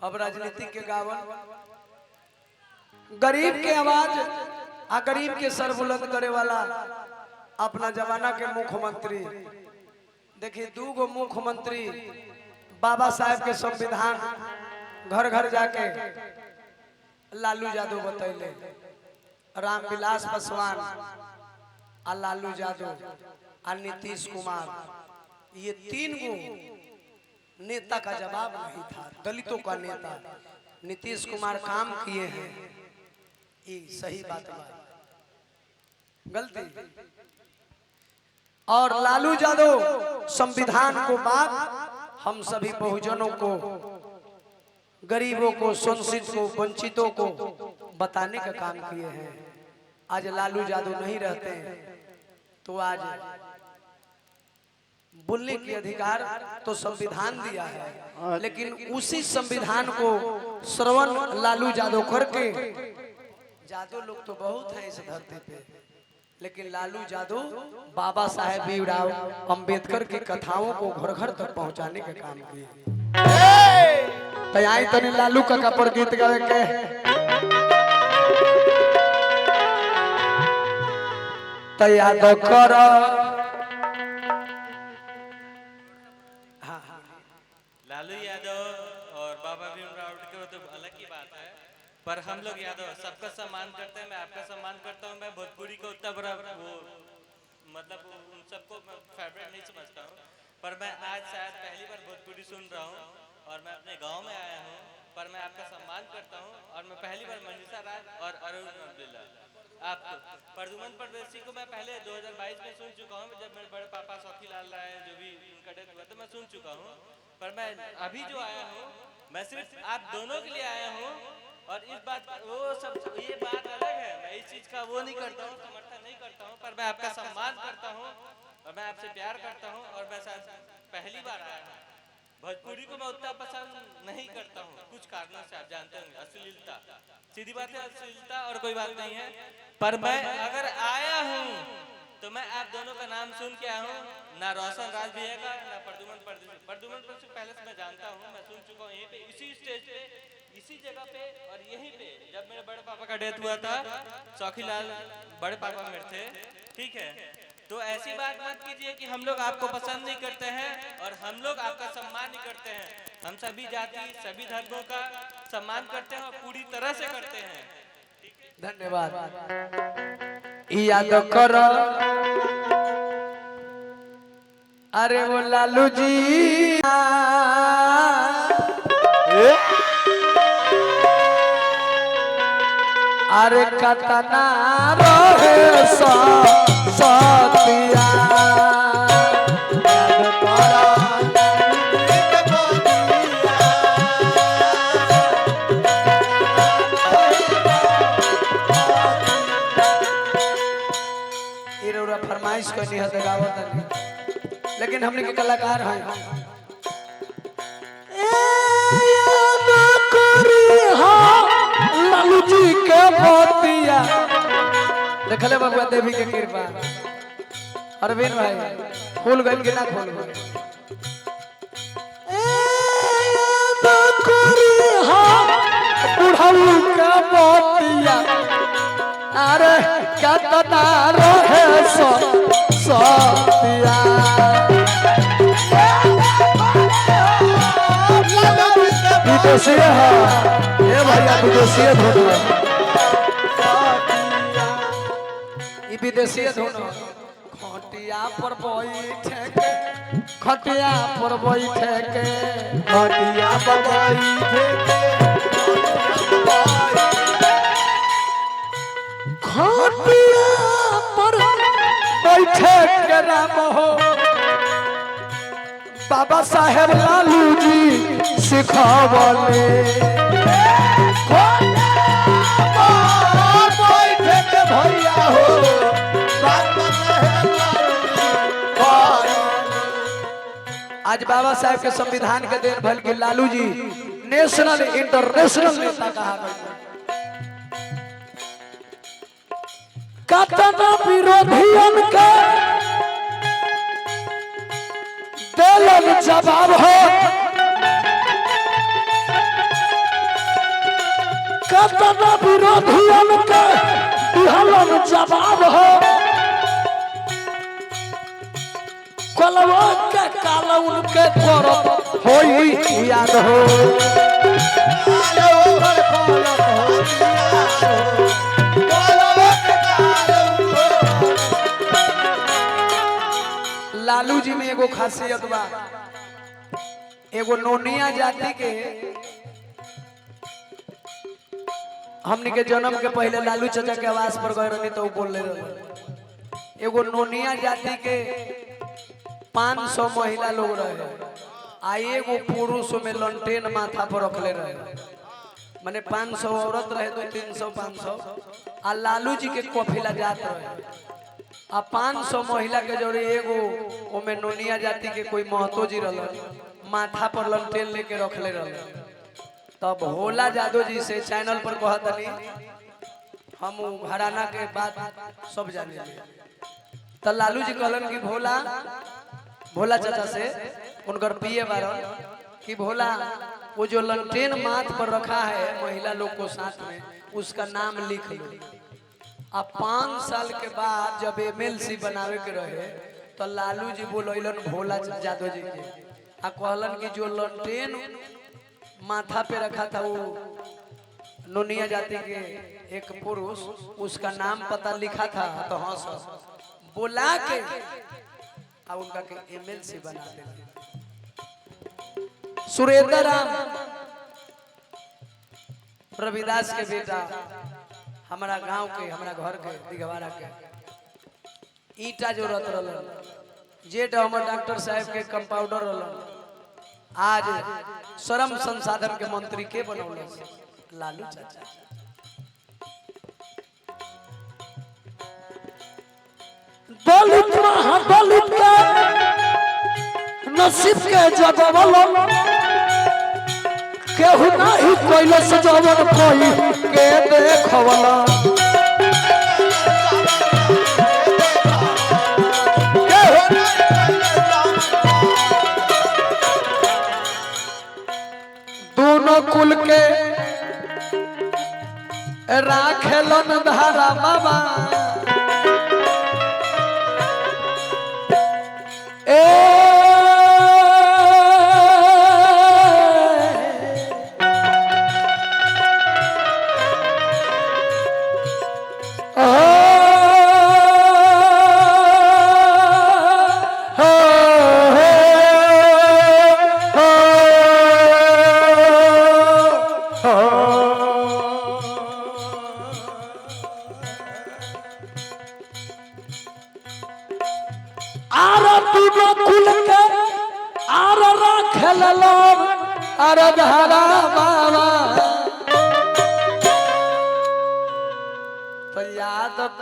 अब राजनीति के गावन गरीब के आवाज आ गरीब के सर बुलंद करे वाला अपना जमाना के मुख्यमंत्री। देखिए दूगो मुख्यमंत्री बाबा साहेब के संविधान घर घर जाके लालू यादव बतैले, रामविलास पासवान आ लालू यादव आ नीतीश कुमार, ये तीन गो नेता का जवाब नहीं था। दलितों का नेता नीतीश कुमार काम किए हैं, ये सही बात है, गलती। और लालू यादव संविधान को बात हम सभी बहुजनों को, गरीबों को, शोषित को, वंचितों को बताने का काम किए हैं। आज लालू यादव नहीं रहते तो आज बोलने की अधिकार तो संविधान दिया है, लेकिन उसी संविधान को श्रवण लालू यादव करके, यादव लोग तो बहुत है इस धरती पे, लेकिन लालू यादव बाबा साहेब भीमराव अंबेडकर की कथाओं को घर घर तक पहुंचाने का काम किया। तो आई तनी लालू काका पर गीत गावे के तैयार कर। लालू यादव और बाबा भीमराव के तो अलग ही बात है, पर हम लोग यादव सबका सम्मान करते हैं। मैं आपका सम्मान करता हूँ। मैं भोजपुरी को उतना बड़ा वो मतलब उन सबको फेवरेट नहीं समझता हूँ, पर मैं आज शायद पहली बार भोजपुरी सुन रहा हूँ और मैं अपने गांव में आया हूँ, पर मैं आपका सम्मान करता हूँ। और मैं पहली बार मनीषा राज और अरुण अब्दुल्ला आपको प्रदुमन परदेसी को मैं पहले 2022 में सुन चुका हूँ, जब मेरे बड़े पापा सौखीलाल राय जो भी उनका डेथ हुआ तो मैं सुन चुका हूँ। पर मैं अभी जो आया हूँ मैं सिर्फ आप दोनों के लिए आया हूँ, और इस बात वो सब ये बात अलग है, मैं इस चीज का वो नहीं करता हूँ, समर्थन नहीं करता हूँ, पर मैं आपका सम्मान करता हूँ और मैं आपसे प्यार करता हूँ। और मैं पहली बार आया हूँ। भोजपुरी को मैं उतना पसंद नहीं करता हूँ कुछ कारणों से, आप जानते होंगे, अश्लीलता, सीधी बात है, अश्लीलता और कोई बात नहीं है। पर मैं अगर आया हूँ तो मैं आप दोनों का नाम सुन के आया हूँ, ना रोशन राज भैया का, ना प्रदुमन परदेसी। प्रदुमन परदेसी पहले से मैं जानता हूँ, मैं सुन चुका हूँ यहीं पे, इसी स्टेज पे, इसी जगह पे, और यहीं पे जब मेरे बड़े पापा का डेथ हुआ था, सौखीलाल बड़े पापा मेरे थे, ठीक है। तो ऐसी बात मत कीजिए कि हम लोग आपको पसंद नहीं करते हैं और हम लोग आपका सम्मान नहीं करते हैं। हम सभी जाति, सभी धर्मों का सम्मान करते हैं और पूरी तरह से करते हैं। धन्यवाद। याद करो अरे वो लालू जी अरे कतना रहे सतिया फरमाइश करनी है गावत, लेकिन हमने के कलाकार हैं। लालू जी के मोतिया देखले बबुआ देवी के कृपा। अरविंद भाई फूल गल के ना खोल गए बुढ़ऊ का मोतिया अरे कतना रहे सतिया विदेशी है ये भैया, विदेशी धोना, ये विदेशी धोना। खटिया पर बैठे के, खटिया पर बैठे के, खटिया पर बैठे के, खटिया पर बैठे के राम हो बाबा साहेब लालू जी सिखावले। भैया हो आज बाबा साहेब के संविधान के देन भल के लालू जी नेशनल इंटरनेशनल नेता कहा गया। कतना विरोधियन के दिलन जवाब हो कतना विरोधियन के दिहलन जवाब हो कलवा के काल उनके करत होई याद हो लालू जी में एगो खासियत बा एगो नोनिया जाति के हमनी के जन्म के पहले लालू चाचा के आवास पर गए रहनी तो बोल रहे एगो नोनिया जाति के 500 महिला लोग रहे आ एगो पुरुष में लंटेन माथा पर रखले रहे माने 500 औरत रहे तो 300 500 आ लालू जी के कफिला जात रहे आ 500 महिला के जोड़ी एगो ओमे नोनिया जाति के कोई महतो जी रहल माथा पर लंटेन लेके रखले रहल तब भोला जादव जी से चैनल पर कहतनी हम घराना के बात सब जाने तो लालू जी कहलन कि भोला चाचा से उनकर पिए बारन कि भोला वो जो लंटेन माथ पर रखा है महिला लोग को साथ में उसका नाम लिख लो। अब 5 साल के बाद जब MLC बनावे के रहे तो लालू जी बोलन भोला जादव जी के आ कहलन कि जो लंटेन माथा पे रखा था वो नोनिया जाति के एक पुरुष उसका नाम पता लिखा था तो हाँ सर बोला के आ उनका के MLC बना दे। सुरेंद्र राम रविदास के बेटा हमारा गांव के हमारा घर के दिघवारा के ईटा जो रत रहलन जेठ हमर डॉक्टर साहब के कंपाउंडर रहलन आज श्रम संसाधन के मंत्री के बनौले लालू चाचा। दलित महादलित के नसीब के जगवल केहू नहीं कैलस जवन कोई के देखवला दोनों कुल के राखेलन धारा बाबा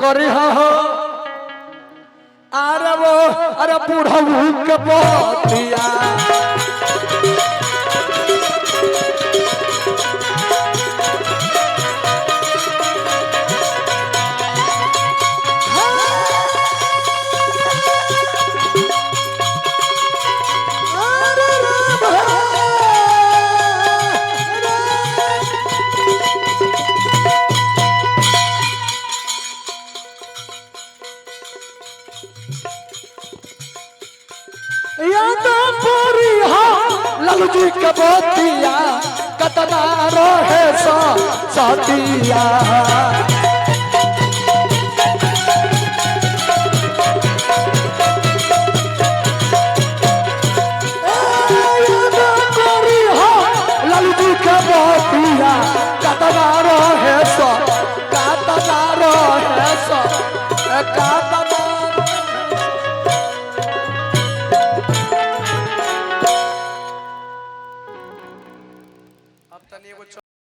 करी हो अरे बूढ़ऊ के बतिया लालू जी के बतिया कतना रहे सतिया लालू जी के बतिया कतना रहे